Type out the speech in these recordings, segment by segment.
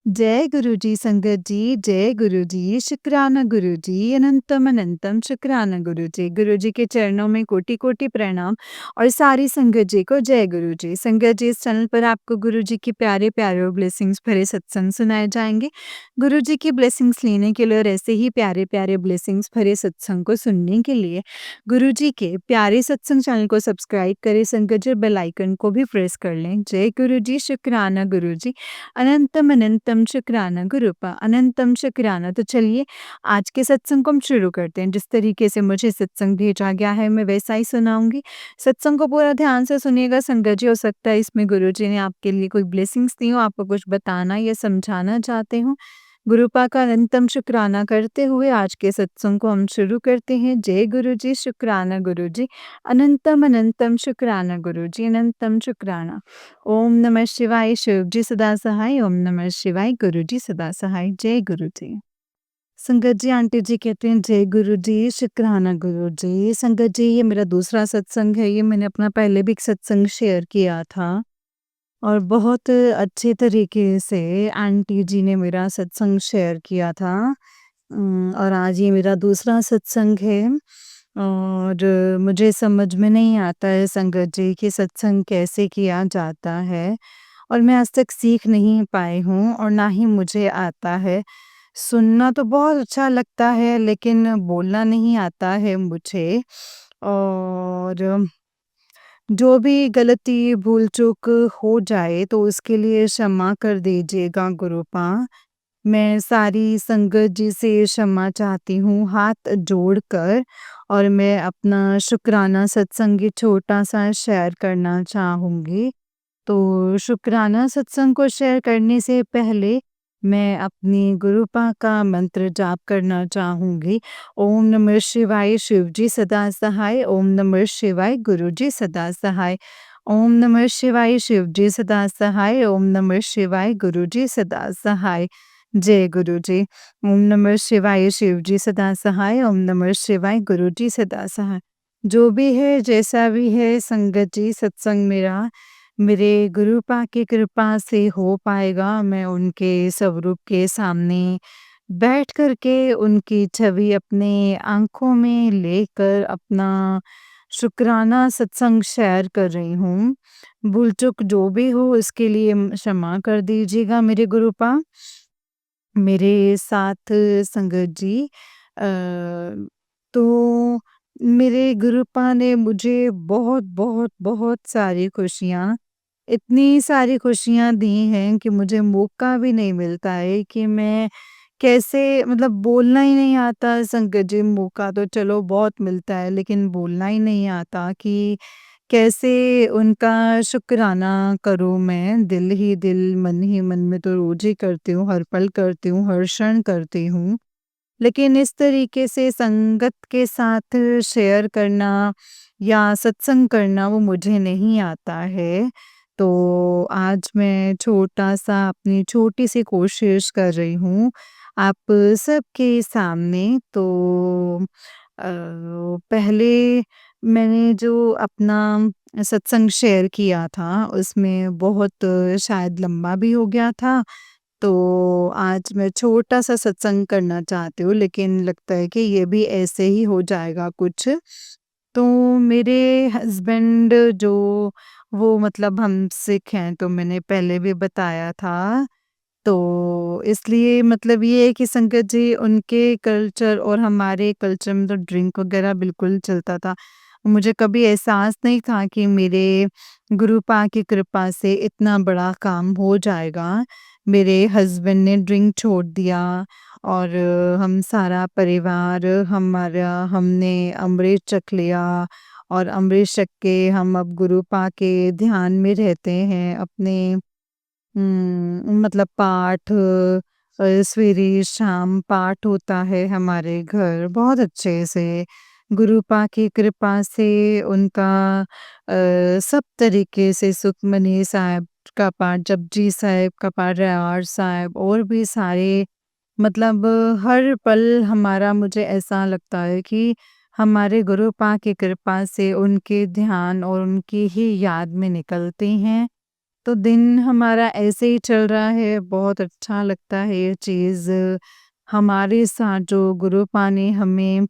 जय गुरु जी संगत जी, जय गुरु जी, शुक्राना गुरु जी, अनंतम अनंतम शुक्राना गुरु जी के चरणों में कोटि-कोटि प्रणाम और सारी संगत जी को जय गुरु जी। संगत जी, इस चैनल पर आपको गुरु जी के प्यारे-प्यारे और ब्लेसिंग्स भरे सत्संग सुनाए जाएँगे। गुरु जी की ब्लेसिंग्स लेने के लिए और ऐसे ही प्यारे-प्यारे ब्लेसिंग्स भरे सत्संग को सुनने के लिए गुरु जी के प्यारे सत्संग चैनल को सब्सक्राइब करें संगत जी, बेल आइकन को भी प्रेस कर लें। जय गुरु जी, शुक्राना गुरु जी। अनंतम अनंतम शुक्राना गुरुपा अनंतम शुक्राना। तो चलिए आज के सत्संग को हम शुरू करते हैं। जिस तरीके से मुझे सत्संग भेजा गया है मैं वैसा ही सुनाऊंगी। सत्संग को पूरा ध्यान से सुनिएगा संगत जी। हो सकता है इसमें गुरु जी ने आपके लिए कोई ब्लेसिंग्स दी हो, आपको कुछ बताना या समझाना चाहते हो। गुरुपा का अनंतम शुक्राना करते हुए आज के सत्संग को हम शुरू करते हैं। जय गुरु जी, शुक्राना गुरु जी, अनंतम अनंतम शुक्राना गुरु जी, अनंतम शुक्राना। ओम नमः शिवाय, शिव जी सदा सहाय। ओम नमः शिवाय, गुरु जी सदा सहाय। जय गुरु जी। संगत जी, आंटी जी कहते हैं जय गुरु जी, शुक्राना गुरु जी। संगत जी, ये मेरा दूसरा सत्संग है। ये मैंने अपना पहले भी एक सत्संग शेयर किया था और बहुत अच्छे तरीके से आंटी जी ने मेरा सत्संग शेयर किया था। और आज ये मेरा दूसरा सत्संग है और मुझे समझ में नहीं आता है संगत जी कि सत्संग कैसे किया जाता है और मैं आज तक सीख नहीं पाई हूँ और ना ही मुझे आता है। सुनना तो बहुत अच्छा लगता है लेकिन बोलना नहीं आता है मुझे। और जो भी गलती भूल-चूक हो जाए तो उसके लिए क्षमा कर दीजिएगा गुरुपा। मैं सारी संगत जी से क्षमा चाहती हूँ हाथ जोड़कर और मैं अपना शुक्राना सत्संग छोटा-सा शेयर करना चाहूँगी। तो शुक्राना सत्संग को शेयर करने से पहले मैं अपनी गुरुपा का मंत्र जाप करना चाहूँगी। ओम नमः शिवाय, शिव जी सदा सहाय। ओम नमः शिवाय, गुरु जी सदा सहाय। ओम नमः शिवाय, शिव जी सदा सहाय। ओम नमः शिवाय, गुरु जी सदा सहाय। जय गुरु जी। ओम नमः शिवाय, शिव जी सदा सहाय। ओम नमः शिवाय, गुरु जी सदा सहाय। जो भी है, जैसा भी है संगत जी, सत्संग मेरा मेरे गुरुपा की कृपा से हो पाएगा। मैं उनके स्वरूप के सामने बैठ कर के उनकी छवि अपने आँखों में लेकर अपना शुक्राना सत्संग शेयर कर रही हूँ। भूल-चूक जो भी हो उसके लिए क्षमा कर दीजिएगा मेरे गुरुपा। मेरे साथ संगत जी अ, तो मेरे गुरुपा ने मुझे बहुत बहुत बहुत सारी खुशियाँ इतनी सारी खुशियाँ दी हैं कि मुझे मौका भी नहीं मिलता है कि मैं कैसे मतलब बोलना ही नहीं आता संगत जी। मौका तो चलो बहुत मिलता है लेकिन बोलना ही नहीं आता कि कैसे उनका शुक्राना करूँ मैं। दिल ही दिल, मन ही मन में तो रोज़ ही करती हूँ, हर पल करती हूँ, हर क्षण करती हूँ। लेकिन इस तरीके से संगत के साथ शेयर करना या सत्संग करना वो मुझे नहीं आता है। तो आज मैं छोटा-सा अपनी छोटी-सी कोशिश कर रही हूँ आप सबके सामने। तो पहले मैंने जो अपना सत्संग शेयर किया था उसमें बहुत शायद लंबा भी हो गया था। तो आज मैं छोटा-सा सत्संग करना चाहती हूँ लेकिन लगता है कि ये भी ऐसे ही हो जाएगा कुछ। तो मेरे हस्बैंड जो वो मतलब हम सिख हैं तो मैंने पहले भी बताया था। तो इसलिए मतलब ये है कि संगत जी उनके कल्चर और हमारे कल्चर में तो ड्रिंक वग़ैरह बिल्कुल चलता था। मुझे कभी एहसास नहीं था कि मेरे गुरुपा की कृपा से इतना बड़ा काम हो जाएगा। मेरे हस्बैंड ने ड्रिंक छोड़ दिया और हम सारा परिवार हमारा हमने अमृत छक लिया और अमृत छक के हम अब गुरुपा के ध्यान में रहते हैं। अपने मतलब पाठ सवेरे शाम पाठ होता है हमारे घर बहुत अच्छे से। गुरुपा की कृपा से उनका सब तरीके से सुखमनी साहिब का पाठ, जपजी साहिब का पाठ, रहवार साहिब और भी सारे मतलब हर पल हमारा मुझे ऐसा लगता है कि हमारे गुरुपा की कृपा से उनके ध्यान और उनकी ही याद में निकलते हैं। तो दिन हमारा ऐसे ही चल रहा है, बहुत अच्छा लगता है ये चीज़। हमारे साथ जो गुरुपा ने हमें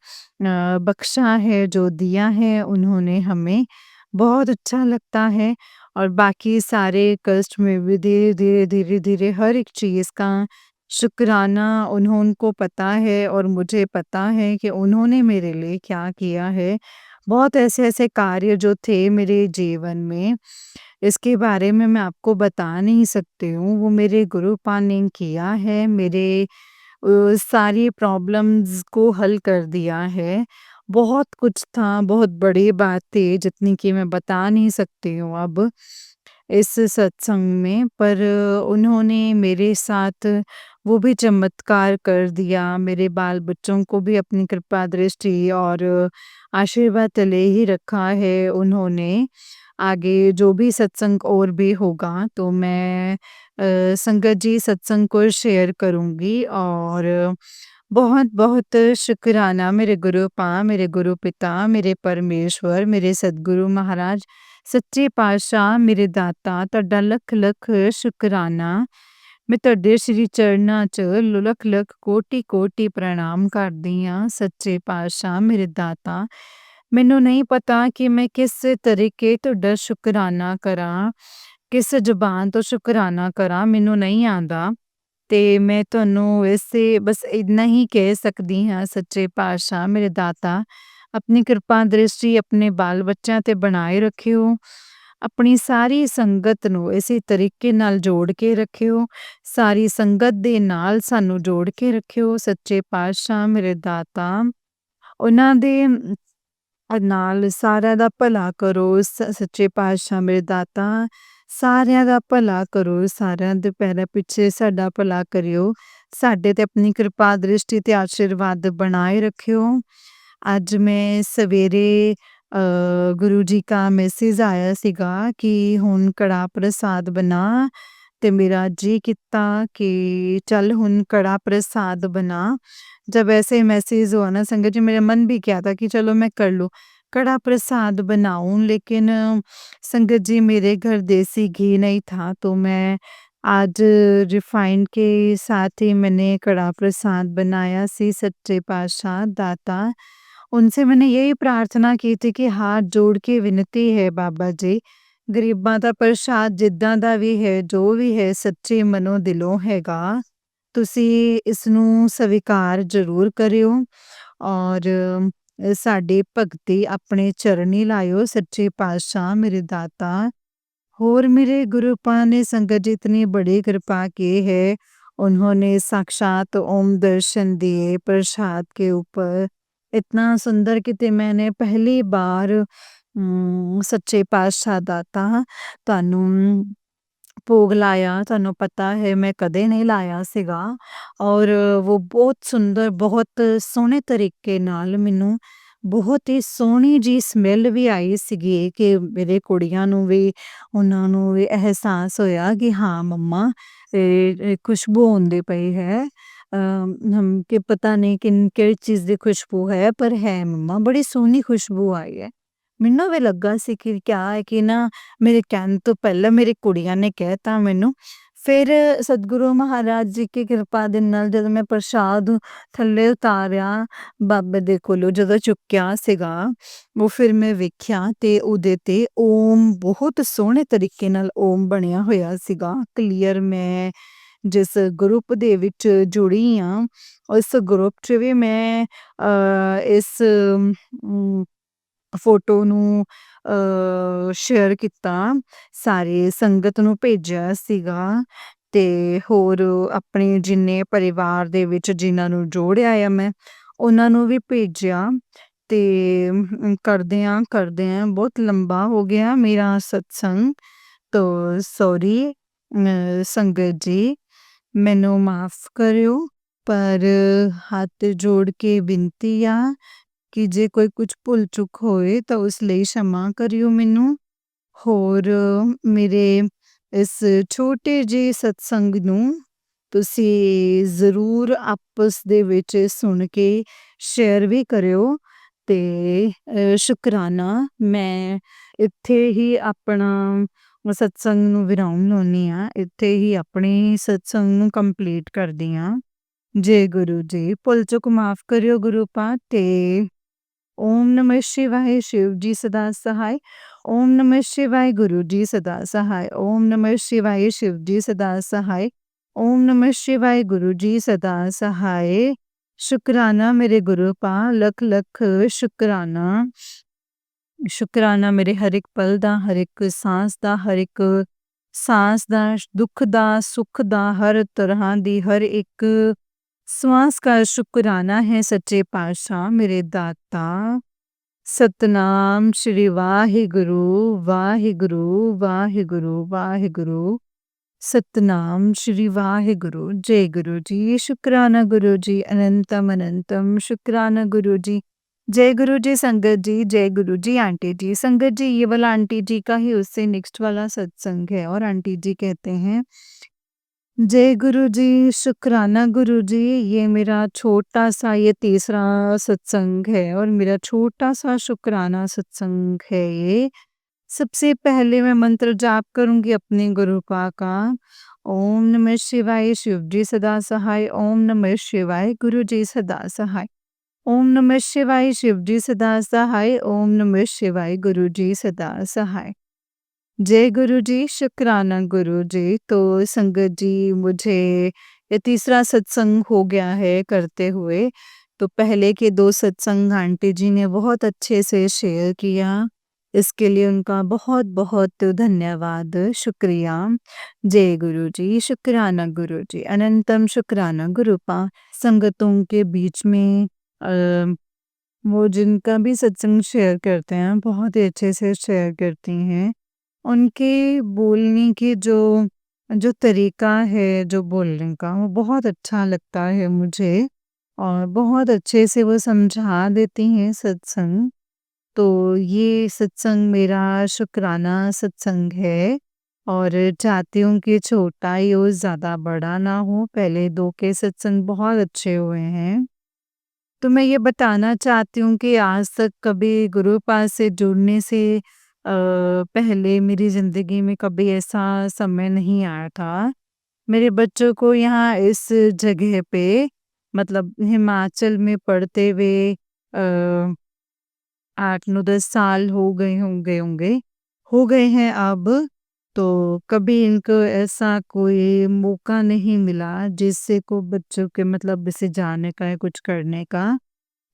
बख्शा है, जो दिया है उन्होंने हमें, बहुत अच्छा लगता है। और बाकी सारे कष्ट में भी धीरे-धीरे, धीरे-धीरे हर एक चीज़ का शुक्राना उनको पता है और मुझे पता है कि उन्होंने मेरे लिए क्या किया है। बहुत ऐसे-ऐसे कार्य जो थे मेरे जीवन में, इसके बारे में मैं आपको बता नहीं सकती हूँ, वो मेरे गुरुपा ने किया है, मेरे सारी प्रॉब्लम्स को हल कर दिया है। बहुत कुछ था, बहुत बड़ी बात थी जितनी कि मैं बता नहीं सकती हूँ अब इस सत्संग में, पर उन्होंने मेरे साथ वो भी चमत्कार कर दिया। मेरे बाल-बच्चों को भी अपनी कृपा दृष्टि और आशीर्वाद तले ही रखा है उन्होंने। आगे जो भी सत्संग और भी होगा तो मैं संगत जी सत्संग को शेयर करूँगी। और बहुत-बहुत शुकराना मेरे गुरुपा, मेरे गुरुपिता, मेरे परमेश्वर, मेरे सद्गुरु महाराज, सच्चे पातशाह, ਮੇਰੇ ਦਾਤਾ ਤੁਹਾਡਾ ਲੱਖ-ਲੱਖ ਸ਼ੁਕਰਾਨਾ। ਮੈਂ ਤੁਹਾਡੇ ਸ਼੍ਰੀ ਚਰਨਾਂ 'ਚ ਲੱਖ-ਲੱਖ ਕੋਟि-ਕੋਟि ਪ੍ਰਣਾਮ ਕਰਦੀ ਹਾਂ। ਸੱਚੇ ਪਾਤਸ਼ਾਹ ਮੇਰੇ ਦਾਤਾ, ਮੈਨੂੰ ਨਹੀਂ ਪਤਾ ਕਿ ਮੈਂ ਕਿਸ ਤਰੀਕੇ ਤੁਹਾਡਾ ਸ਼ੁਕਰਾਨਾ ਕਰਾਂ, ਕਿਸ ਜ਼ੁਬਾਨ ਤੋਂ ਸ਼ੁਕਰਾਨਾ ਕਰਾਂ, ਮੈਨੂੰ ਨਹੀਂ ਆਉਂਦਾ। ਤੇ ਮੈਂ ਤੁਹਾਨੂੰ ਇਸੇ ਬਸ ਇੰਨਾ ਹੀ ਕਹਿ ਸਕਦੀ ਹਾਂ, ਸੱਚੇ ਪਾਤਸ਼ਾਹ ਮੇਰੇ ਦਾਤਾ, ਆਪਣੀ ਕਿਰਪਾ ਦ੍ਰਿਸ਼ਟੀ ਆਪਣੇ ਬਾਲ ਬੱਚਿਆਂ ਤੇ ਬਣਾਏ ਰੱਖਿਓ। ਆਪਣੀ ਸਾਰੀ ਸੰਗਤ ਨੂੰ ਇਸੇ ਤਰੀਕੇ ਨਾਲ ਜੋੜ ਕੇ ਰੱਖਿਓ। ਸਾਰੀ ਸੰਗਤ ਦੇ ਨਾਲ ਸਾਨੂੰ ਜੋੜ ਕੇ ਰੱਖਿਓ। ਸੱਚੇ ਪਾਤਸ਼ਾਹ ਮੇਰੇ ਦਾਤਾ, ਉਹਨਾਂ ਦੇ ਨਾਲ ਸਾਰਿਆਂ ਦਾ ਭਲਾ ਕਰੋ। ਸੱਚੇ ਪਾਤਸ਼ਾਹ ਮੇਰੇ ਦਾਤਾ, ਸਾਰਿਆਂ ਦਾ ਭਲਾ ਕਰੋ। ਸਾਰਿਆਂ ਦੇ ਪੈਰਾਂ ਪਿੱਛੇ ਸਾਡਾ ਭਲਾ ਕਰਿਓ। ਸਾਡੇ ਤੇ ਆਪਣੀ ਕਿਰਪਾ ਦ੍ਰਿਸ਼ਟੀ ਤੇ ਆਸ਼ੀਰਵਾਦ ਬਣਾਏ ਰੱਖਿਓ। ਅੱਜ ਮੈਂ ਸਵੇਰੇ ਗੁਰੂ ਜੀ ਕਾ ਮੈਸੇਜ ਆਇਆ ਸੀਗਾ ਕਿ ਹੁਣ ਕੜਾ ਪ੍ਰਸਾਦ ਬਣਾ, ਤੇ ਮੇਰਾ ਜੀ ਕੀਤਾ कि चल हुन कड़ा प्रसाद बना। जब ऐसे मैसेज हुआ ना संगत जी, मेरा मन भी किया था कि चलो मैं कर लूँ, कड़ा प्रसाद बनाऊं, लेकिन संगत जी मेरे घर देसी घी नहीं था, तो मैं आज रिफाइंड के साथ ही मैंने कड़ा प्रसाद बनाया सी। सच्चे पातशाह दाता, उनसे मैंने यही प्रार्थना की थी कि हाथ जोड़ के विनती है बाबा जी, ਗਰੀਬਾਂ ਦਾ ਪ੍ਰਸ਼ਾਦ ਜਿੱਦਾਂ ਦਾ ਵੀ ਹੈ, ਜੋ ਵੀ ਹੈ ਸੱਚੇ ਮਨੋਂ ਦਿਲੋਂ ਹੈਗਾ, ਤੁਸੀਂ ਇਸ ਨੂੰ ਸਵੀਕਾਰ ਜ਼ਰੂਰ ਕਰਿਓ। ਔਰ ਸਾਡੀ ਭਗਤੀ ਆਪਣੇ ਚਰਨੀ ਲਾਇਓ। ਸੱਚੇ ਪਾਤਸ਼ਾਹ ਮੇਰੇ दाता, और मेरे गुरुपा ने संगत जी इतनी बड़ी कृपा की है। उन्होंने साक्षात ओम दर्शन दिए प्रसाद के ऊपर, इतना सुंदर कि मैंने पहली बार ਸੱਚੇ ਪਾਤਸ਼ਾਹ ਦਾਤਾ ਤੁਹਾਨੂੰ ਭੋਗ ਲਾਇਆ। ਤੁਹਾਨੂੰ ਪਤਾ ਹੈ ਮੈਂ ਕਦੇ ਨਹੀਂ ਲਾਇਆ ਸੀਗਾ, ਔਰ ਉਹ ਬਹੁਤ ਸੁੰਦਰ, ਬਹੁਤ ਸੋਹਣੇ ਤਰੀਕੇ ਨਾਲ ਮੈਨੂੰ ਬਹੁਤ ਹੀ ਸੋਹਣੀ ਜੀ ਸਮੈਲ ਵੀ ਆਈ ਸੀਗੀ ਕਿ ਮੇਰੇ ਕੁੜੀਆਂ ਨੂੰ ਵੀ, ਉਹਨਾਂ ਨੂੰ ਵੀ ਅਹਿਸਾਸ ਹੋਇਆ ਕਿ ਹਾਂ ਮੰਮਾ ਇਹ ਖੁਸ਼ਬੂ ਆਉਂਦੀ ਪਈ ਹੈ। ਕਿ ਪਤਾ ਨਹੀਂ ਕਿਹੜੀ ਚੀਜ਼ ਦੀ ਖੁਸ਼ਬੂ ਹੈ, ਪਰ ਹੈ ਮੰਮਾ ਬੜੀ ਸੋਹਣੀ ਖੁਸ਼ਬੂ ਆਈ ਹੈ। ਮੈਨੂੰ ਵੀ ਲੱਗਾ ਸੀ ਕਿ ਕਿਆ ਹੈ ਕਿ ਨਾ, ਮੇਰੇ ਕਹਿਣ ਤੋਂ ਪਹਿਲਾਂ ਮੇਰੀ ਕੁੜੀਆਂ ਨੇ ਕਹਿਤਾ ਮੈਨੂੰ। ਫਿਰ ਸਤਿਗੁਰੂ ਮਹਾਰਾਜ ਜੀ ਕੀ ਕਿਰਪਾ ਦੇ ਨਾਲ ਜਦੋਂ ਮੈਂ ਪ੍ਰਸ਼ਾਦ ਥੱਲੇ ਉਤਾਰਿਆ ਬਾਬੇ ਦੇ ਕੋਲੋਂ, ਜਦੋਂ ਚੁੱਕਿਆ ਸੀਗਾ, ਉਹ ਫਿਰ ਮੈਂ ਵੇਖਿਆ ਤੇ ਉਹਦੇ ਤੇ ਓਮ ਬਹੁਤ ਸੋਹਣੇ ਤਰੀਕੇ ਨਾਲ ਓਮ ਬਣਿਆ ਹੋਇਆ ਸੀਗਾ ਕਲੀਅਰ। ਮੈਂ ਜਿਸ ਗਰੁੱਪ ਦੇ ਵਿੱਚ ਜੁੜੀ ਹਾਂ, ਉਸ ਗਰੁੱਪ 'ਚ ਵੀ ਮੈਂ ਇਸ ਫੋਟੋ ਨੂੰ ਸ਼ੇਅਰ ਕੀਤਾ, ਸਾਰੇ ਸੰਗਤ ਨੂੰ ਭੇਜਿਆ ਸੀਗਾ, ਤੇ ਹੋਰ ਆਪਣੇ ਜਿੰਨੇ ਪਰਿਵਾਰ ਦੇ ਵਿੱਚ ਜਿਨ੍ਹਾਂ ਨੂੰ ਜੋੜਿਆ ਆ ਮੈਂ, ਉਹਨਾਂ ਨੂੰ ਵੀ ਭੇਜਿਆ। ਤੇ ਕਰਦਿਆਂ ਬਹੁਤ ਲੰਬਾ ਹੋ ਗਿਆ ਮੇਰਾ ਸਤਸੰਗ, ਤੋ ਸੌਰੀ ਸੰਗਤ ਜੀ, ਮੈਨੂੰ ਮਾਫ ਕਰਿਓ। ਪਰ ਹੱਥ ਜੋੜ ਕੇ ਬੇਨਤੀ ਆ ਕਿ ਜੇ ਕੋਈ ਕੁਝ ਭੁੱਲ ਚੁੱਕ ਹੋਏ ਤਾਂ ਉਸ ਲਈ क्षमा ਕਰਿਓ ਮੈਨੂੰ। ਹੋਰ ਮੇਰੇ ਇਸ ਛੋਟੇ ਜਿਹੇ ਸਤਸੰਗ ਨੂੰ ਤੁਸੀਂ ਜ਼ਰੂਰ ਆਪਸ ਦੇ ਵਿੱਚ ਸੁਣ ਕੇ ਸ਼ੇਅਰ ਵੀ ਕਰਿਓ। ਤੇ ਸ਼ੁਕਰਾਨਾ, ਮੈਂ ਇੱਥੇ ਹੀ ਆਪਣਾ ਸਤਸੰਗ ਨੂੰ ਵਿਰਾਮ ਲਾਉਂਦੀ ਹਾਂ। ਇੱਥੇ ਹੀ ਆਪਣੀ ਸਤਸੰਗ ਨੂੰ ਕੰਪਲੀਟ ਕਰਦੀ ਹਾਂ। ਜੈ ਗੁਰੂ ਜੀ। ਭੁੱਲ ਚੁੱਕ ਮਾਫ ਕਰਿਓ ਗੁਰੂ ਪਾਤ ਤੇ ਓਮ ਨਮः शिवाय शिव जी सदा सहाय। ओम नमः शिवाय गुरु जी सदा सहाय। ओम नमः शिवाय शिव जी सदा सहाय। ओम नमः शिवाय गुरु जी सदा सहाय। शुक्राना मेरे गुरु पा लख लख शुक्राना। शुक्राना मेरे हर एक पल दा, हर एक सांस दा, हर एक सांस दा, दुख दा, सुख दा, हर तरह दी हर एक श्वास का शुक्राना है सच्चे पातशाह मेरे दाता। सतनाम श्री वाहिगुरु वाहिगुरु वाहिगुरु वाहिगुरु। सतनाम श्री वाहिगुरु। जय गुरु जी। शुक्राना गुरु जी अनंतम अनंतम शुक्राना गुरु जी। जय गुरु जी संगत जी। जय गुरु जी आंटी जी। संगत जी ये वाला आंटी जी का ही उससे नेक्स्ट वाला सत्संग है और आंटी जी कहते हैं जय गुरु जी। शुक्राना गुरु जी। ये मेरा छोटा सा ये तीसरा सत्संग है और मेरा छोटा सा शुक्राना सत्संग है ये। सबसे पहले मैं मंत्र जाप करूंगी अपने गुरु पा का। ओम नमः शिवाय शिव जी सदा सहाय। ओम नमः शिवाय गुरु जी सदा सहाय। ओम नमः शिवाय शिव जी सदा सहाय। ओम नमः शिवाय गुरु जी सदा सहाय। जय गुरु जी। शुक्राना गुरु जी। तो संगत जी मुझे ये तीसरा सत्संग हो गया है करते हुए। तो पहले के 2 सत्संग आंटी जी ने बहुत अच्छे से शेयर किया। इसके लिए उनका बहुत बहुत धन्यवाद शुक्रिया। जय गुरु जी। शुक्राना गुरु जी अनंतम शुक्राना गुरु पा। संगतों के बीच में वो जिनका भी सत्संग शेयर करते हैं बहुत ही अच्छे से शेयर करती हैं। उनके बोलने की जो जो तरीका है जो बोलने का वो बहुत अच्छा लगता है मुझे और बहुत अच्छे से वो समझा देती हैं सत्संग। तो ये सत्संग मेरा शुक्राना सत्संग है और चाहती हूँ कि छोटा ही हो ज़्यादा बड़ा ना हो। पहले 2 के सत्संग बहुत अच्छे हुए हैं। तो मैं ये बताना चाहती हूँ कि आज तक कभी गुरु पास से जुड़ने से पहले मेरी ज़िंदगी में कभी ऐसा समय नहीं आया था। मेरे बच्चों को यहाँ इस जगह पे मतलब हिमाचल में पढ़ते हुए 8-9-10 साल हो गए हैं अब। तो कभी इनको ऐसा कोई मौका नहीं मिला जिससे को बच्चों के मतलब इसे जाने का या कुछ करने का।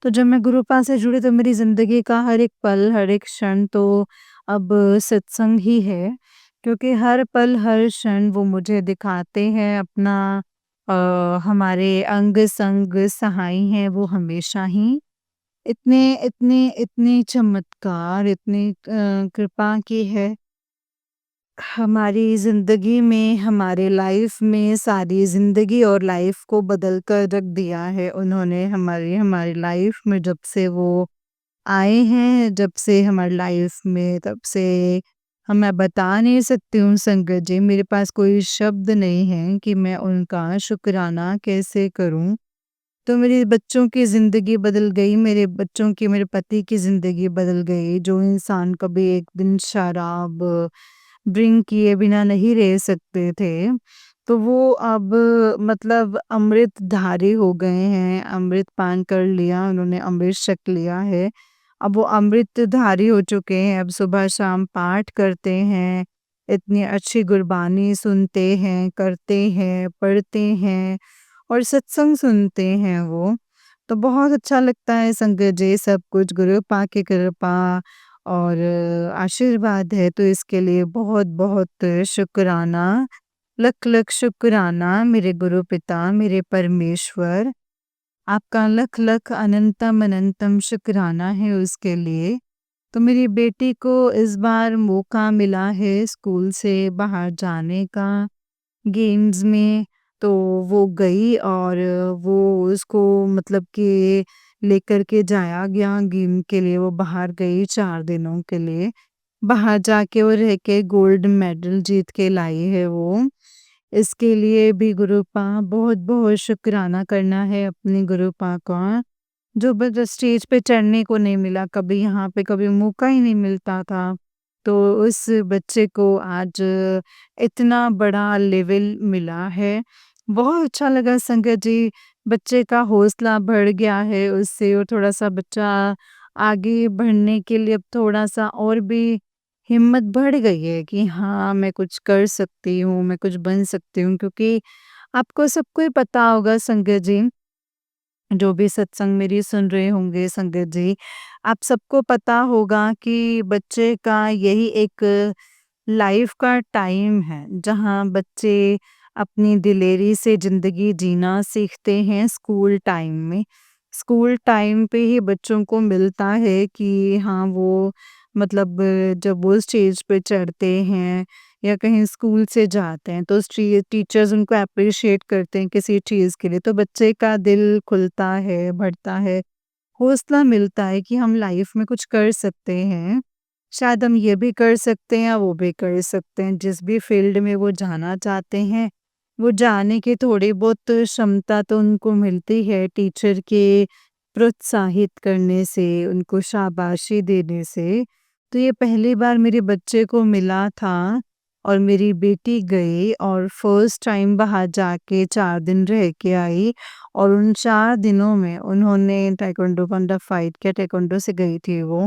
तो जब मैं गुरुपा से जुड़ी तो मेरी ज़िंदगी का हर एक पल, हर एक क्षण तो अब सत्संग ही है। क्योंकि हर पल, हर क्षण वो मुझे दिखाते हैं अपना हमारे अंग-संग सहाई हैं वो हमेशा ही। इतने इतने इतने चमत्कार, इतनी कृपा की है हमारी ज़िंदगी में, हमारे लाइफ में सारी ज़िंदगी और लाइफ को बदल कर रख दिया है उन्होंने हमारी लाइफ में जब से वो आए हैं, जब से हमारी लाइफ में तब से मैं बता नहीं सकती हूँ संगत जी, मेरे पास कोई शब्द नहीं है कि मैं उनका शुक्राना कैसे करूँ। तो मेरे बच्चों की ज़िंदगी बदल गई, मेरे बच्चों की मेरे पति की ज़िंदगी बदल गई। जो इंसान कभी एक दिन शराब ड्रिंक किए बिना नहीं रह सकते थे, तो वो अब मतलब अमृतधारी हो गए हैं। अमृत पान कर लिया उन्होंने, अमृत छक लिया है। अब वो अमृतधारी हो चुके हैं, अब सुबह-शाम पाठ करते हैं, इतनी अच्छी गुरबानी सुनते हैं, करते हैं, पढ़ते हैं और सत्संग सुनते हैं वो। तो बहुत अच्छा लगता है संगत जी, सब कुछ गुरु पा की कृपा और आशीर्वाद है तो इसके लिए बहुत-बहुत शुक्राना, लख-लख शुक्राना मेरे गुरु पिता, मेरे परमेश्वर। आपका लख-लख अनंतम अनंतम शुक्राना है उसके लिए। तो मेरी बेटी को इस बार मौका मिला है स्कूल से बाहर जाने का गेम्स में, तो वो गई और वो उसको मतलब कि लेकर के जाया गया गेम के लिए, वो बाहर गई 4 दिनों के लिए। बाहर जाके वो रह के गोल्ड मेडल जीत के लाई है वो। इसके लिए भी गुरुपा बहुत-बहुत शुक्राना करना है अपने गुरुपा का, जो स्टेज पे चढ़ने को नहीं मिला कभी, यहाँ पे कभी मौका ही नहीं मिलता था। तो उस बच्चे को आज इतना बड़ा लेवल मिला है। बहुत अच्छा लगा संगत जी, बच्चे का हौसला बढ़ गया है उससे और थोड़ा-सा बच्चा आगे बढ़ने के लिए अब थोड़ा-सा और भी हिम्मत बढ़ गई है कि हाँ, मैं कुछ कर सकती हूँ, मैं कुछ बन सकती हूँ क्योंकि आपको सबको ही पता होगा संगत जी, जो भी सत्संग मेरी सुन रहे होंगे संगत जी, आप सबको पता होगा कि बच्चे का यही एक लाइफ का टाइम है, जहाँ बच्चे अपनी दिलेरी से ज़िंदगी जीना सीखते हैं स्कूल टाइम में। स्कूल टाइम पे ही बच्चों को मिलता है कि हाँ, वो मतलब जब वो स्टेज पे चढ़ते हैं या कहीं स्कूल से जाते हैं तो टीचर्स उनको एप्रिशिएट करते हैं किसी चीज़ के लिए, तो बच्चे का दिल खुलता है, बढ़ता है, हौसला मिलता है कि हम लाइफ में कुछ कर सकते हैं। शायद हम ये भी कर सकते हैं या वो भी कर सकते हैं। जिस भी फ़ील्ड में वो जाना चाहते हैं, वो जाने की थोड़ी बहुत क्षमता तो उनको मिलती है टीचर के प्रोत्साहित करने से, उनको शाबाशी देने से। तो ये पहली बार मेरे बच्चे को मिला था और मेरी बेटी गई और फर्स्ट टाइम बाहर जाके 4 दिन रह के आई और उन 4 दिनों में उन्होंने ताइक्वांडो पंडा फाइट किया, ताइक्वांडो से गई थी वो।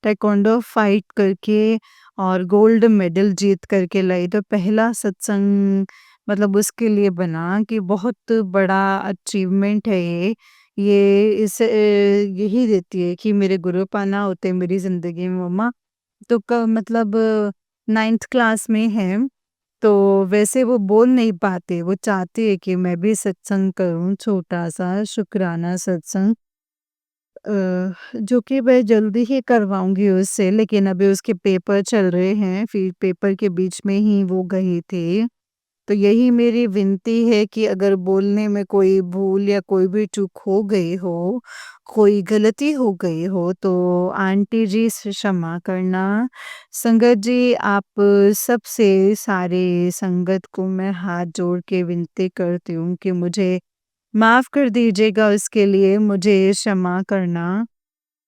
ताइक्वांडो फाइट करके और गोल्ड मेडल जीत करके लाई, तो पहला सत्संग मतलब उसके लिए बना कि बहुत बड़ा अचीवमेंट है ये। ये यही देती है कि मेरे गुरु पाना होते मेरी ज़िंदगी में मम्मा। तो मतलब 9th क्लास में है, तो वैसे वो बोल नहीं पाते, वो चाहते हैं कि मैं भी सत्संग करूँ छोटा-सा शुक्राना सत्संग। जो कि मैं जल्दी ही करवाऊँगी उससे, लेकिन अभी उसके पेपर चल रहे हैं, फिर पेपर के बीच में ही वो गई थी। तो यही मेरी विनती है कि अगर बोलने में कोई भूल या कोई भी चूक हो गई हो, कोई गलती हो गई हो तो आंटी जी से क्षमा करना। संगत जी, आप सबसे सारे संगत को मैं हाथ जोड़ के विनती करती हूँ कि मुझे माफ़ कर दीजिएगा, उसके लिए मुझे क्षमा करना।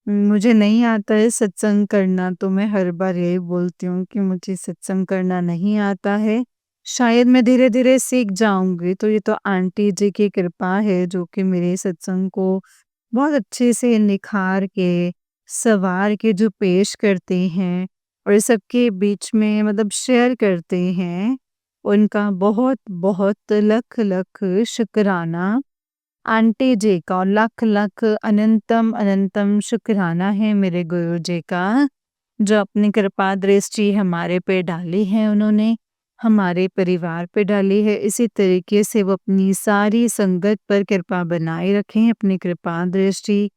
मुझे नहीं आता है सत्संग करना, तो मैं हर बार यही बोलती हूँ कि मुझे सत्संग करना नहीं आता है। शायद मैं धीरे-धीरे सीख जाऊँगी, तो ये तो आंटी जी की कृपा है जो कि मेरे सत्संग को बहुत अच्छे से निखार के, सँवार के जो पेश करते हैं और सबके बीच में मतलब शेयर करते हैं, उनका बहुत-बहुत लख-लख शुकराना। आंटी जी का और लाख-लाख अनंतम शुकराना है मेरे गुरु जी का, जो अपनी कृपा दृष्टि हमारे पे डाली है उन्होंने, हमारे परिवार पे डाली है। इसी तरीके से वो अपनी सारी संगत पर कृपा बनाए रखें, अपनी कृपा दृष्टि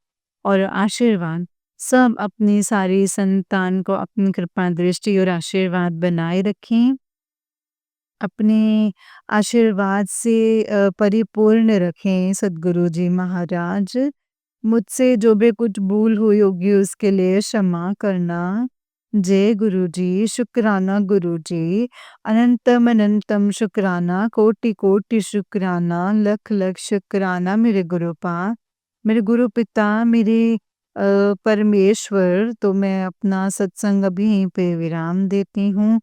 और आशीर्वाद सब अपनी सारी संतान को अपनी कृपा दृष्टि और आशीर्वाद बनाए रखें। अपने आशीर्वाद से परिपूर्ण रखें सद्गुरु जी महाराज। मुझसे जो भी कुछ भूल हुई होगी उसके लिए क्षमा करना। जय गुरु जी, शुक्राना गुरु जी, अनंतम अनंतम शुक्राना, कोटि कोटि शुक्राना, लख लख शुक्राना मेरे मेरे गुरु पिता, मेरे परमेश्वर। तो मैं अपना सत्संग अभी यहीं पे विराम देती हूँ।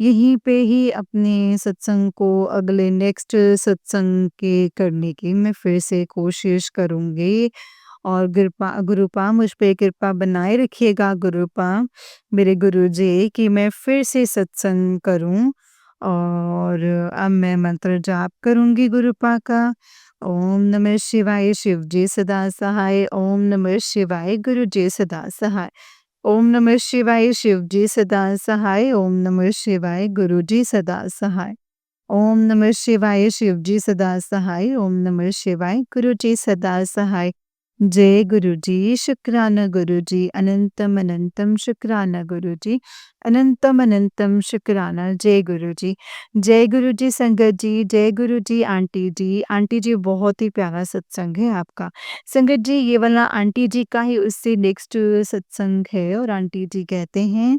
यहीं पे ही अपने सत्संग को अगले नेक्स्ट सत्संग के करने की मैं फिर से कोशिश करूँगी और गुरुपा मुझ पे कृपा बनाए रखिएगा गुरुपा, मेरे गुरुजी, कि मैं फिर से सत्संग करूँ और अब मैं मंत्र जाप करूँगी गुरुपा का। ओम नमः शिवाय शिव जी सदा सहाय, ओम नमः शिवाय गुरु जी सदा सहाय। ओम नमः शिवाय शिव जी सदा सहाय, ओम नमः शिवाय गुरु जी सदा सहाय। ओम नमः शिवाय शिव जी सदा सहाय, ओम नमः शिवाय गुरु जी सदा सहाय। जय गुरु जी, शुक्राना गुरु जी, अनंतम अनंतम शुक्राना गुरु जी, अनंतम अनंतम शुक्राना। जय गुरु जी, जय गुरु जी संगत जी, जय गुरु जी आंटी जी। आंटी जी बहुत ही प्यारा सत्संग है आपका। संगत जी ये वाला आंटी जी का ही उससे नेक्स्ट सत्संग है और आंटी जी कहते हैं,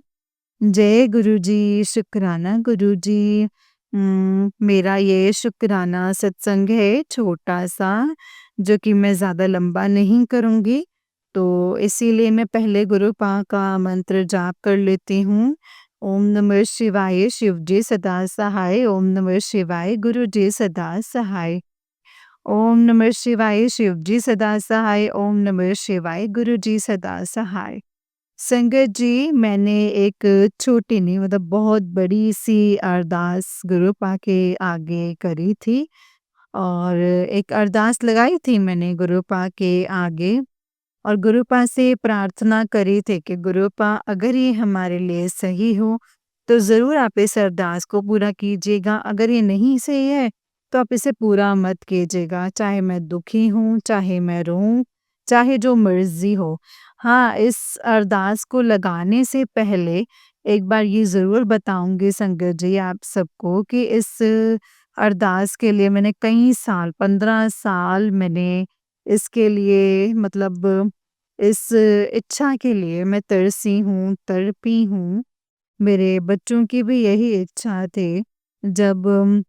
जय गुरु जी, शुक्राना गुरु जी। मेरा ये शुक्राना सत्संग है छोटा-सा, जो कि मैं ज़्यादा लंबा नहीं करूँगी, तो इसीलिए मैं पहले गुरु पा का मंत्र जाप कर लेती हूँ। ओम नमः शिवाय शिव जी सदा सहाय। ओम नमः शिवाय गुरु जी सदा सहाय। ओम नमः शिवाय शिव जी सदा सहाय। ओम नमः शिवाय गुरु जी सदा सहाय। संगत जी, मैंने एक छोटी नहीं मतलब बहुत बड़ी-सी अरदास गुरु पा के आगे करी थी और एक अरदास लगाई थी मैंने गुरु पा के आगे और गुरुपा से प्रार्थना करी थी कि गुरुपा अगर ये हमारे लिए सही हो तो ज़रूर आप इस अरदास को पूरा कीजिएगा, अगर ये नहीं सही है तो आप इसे पूरा मत कीजिएगा, चाहे मैं दुखी हूँ, चाहे मैं रोऊँ, चाहे जो मर्ज़ी हो। हाँ, इस अरदास को लगाने से पहले एक बार ये ज़रूर बताऊँगी संगत जी आप सबको कि इस अरदास के लिए मैंने कई साल 15 साल मैंने इसके लिए मतलब इस इच्छा के लिए मैं तरसी हूँ, तड़पी हूँ। मेरे बच्चों की भी यही इच्छा थी। जब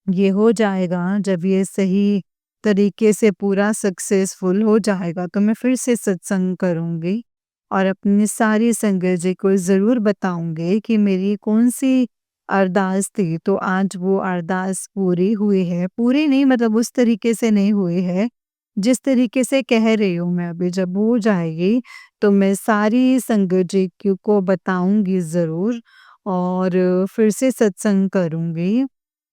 ये हो जाएगा, जब ये सही तरीके से पूरा सक्सेसफुल हो जाएगा, तो मैं फिर से सत्संग करूँगी और अपनी सारी संगत जी को ज़रूर बताऊँगी कि मेरी कौन-सी अरदास थी। तो आज वो अरदास पूरी हुई है। पूरी नहीं मतलब उस तरीके से नहीं हुई है, जिस तरीके से कह रही हूँ मैं अभी। जब हो जाएगी, तो मैं सारी संगत जी को बताऊँगी ज़रूर और फिर से सत्संग करूँगी।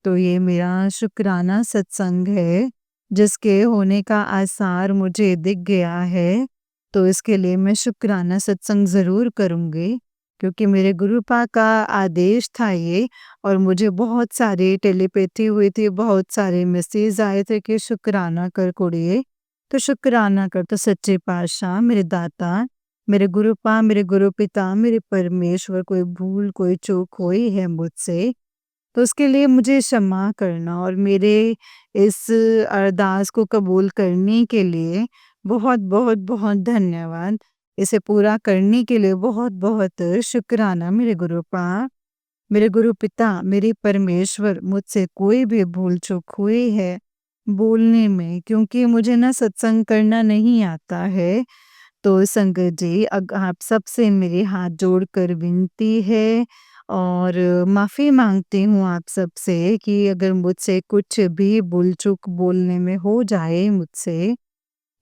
तो ये मेरा शुक्राना सत्संग है, जिसके होने का आसार मुझे दिख गया है, तो इसके लिए मैं शुक्राना सत्संग ज़रूर करूँगी, क्योंकि मेरे गुरुपा का आदेश था ये और मुझे बहुत सारी टेलीपैथी हुई थी, बहुत सारे मैसेज आए थे कि शुक्राना कर कुड़िए, तो शुक्राना कर तो सच्चे पातशाह, मेरे दाता, मेरे गुरुपा, मेरे गुरुपिता, मेरे परमेश्वर कोई भूल, कोई चूक हुई है मुझसे तो उसके लिए मुझे क्षमा करना और मेरे इस अरदास को कबूल करने के लिए बहुत-बहुत बहुत धन्यवाद। इसे पूरा करने के लिए बहुत-बहुत शुक्राना मेरे गुरुपा, मेरे गुरुपिता, मेरे परमेश्वर मुझसे कोई भी भूल-चूक हुई है बोलने में क्योंकि मुझे ना सत्संग करना नहीं आता है। तो संगत जी आप सबसे मेरे हाथ जोड़कर विनती है और माफ़ी माँगती हूँ आप सबसे कि अगर मुझसे कुछ भी भूल-चूक बोलने में हो जाए मुझसे,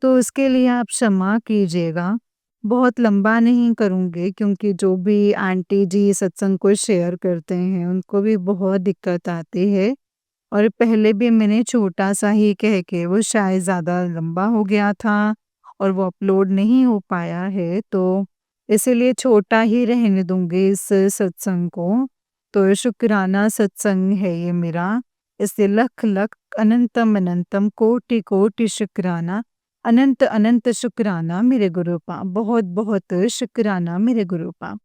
तो उसके लिए आप क्षमा कीजिएगा। बहुत लंबा नहीं करूँगी क्योंकि जो भी आंटी जी सत्संग को शेयर करते हैं, उनको भी बहुत दिक्कत आती है और पहले भी मैंने छोटा-सा ही कह के वो शायद ज़्यादा लंबा हो गया था और वो अपलोड नहीं हो पाया है, तो इसीलिए छोटा ही रहने दूँगी इस सत्संग को। तो शुक्राना सत्संग है ये मेरा, इसलिए लख-लख, अनंतम-अनंतम, कोटि-कोटि शुक्राना, अनंत-अनंत शुक्राना मेरे गुरुपा, बहुत-बहुत शुक्राना मेरे गुरुपा।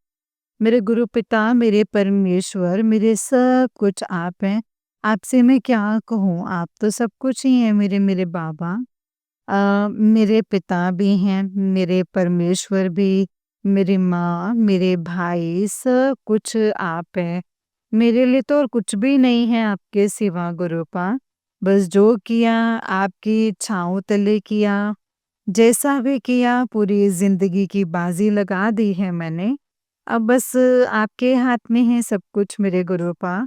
मेरे गुरुपिता, मेरे परमेश्वर, मेरे सब कुछ आप हैं। आपसे मैं क्या कहूँ, आप तो सब कुछ ही हैं मेरे मेरे बाबा। मेरे पिता भी हैं, मेरे परमेश्वर भी, मेरी माँ, मेरे भाई, सब कुछ आप हैं। मेरे लिए तो और कुछ भी नहीं है आपके सिवा गुरुपा। बस जो किया आपकी इच्छाओं तले किया, जैसा भी किया पूरी ज़िंदगी की बाज़ी लगा दी है मैंने। अब बस आपके हाथ में है सब कुछ मेरे गुरुपा।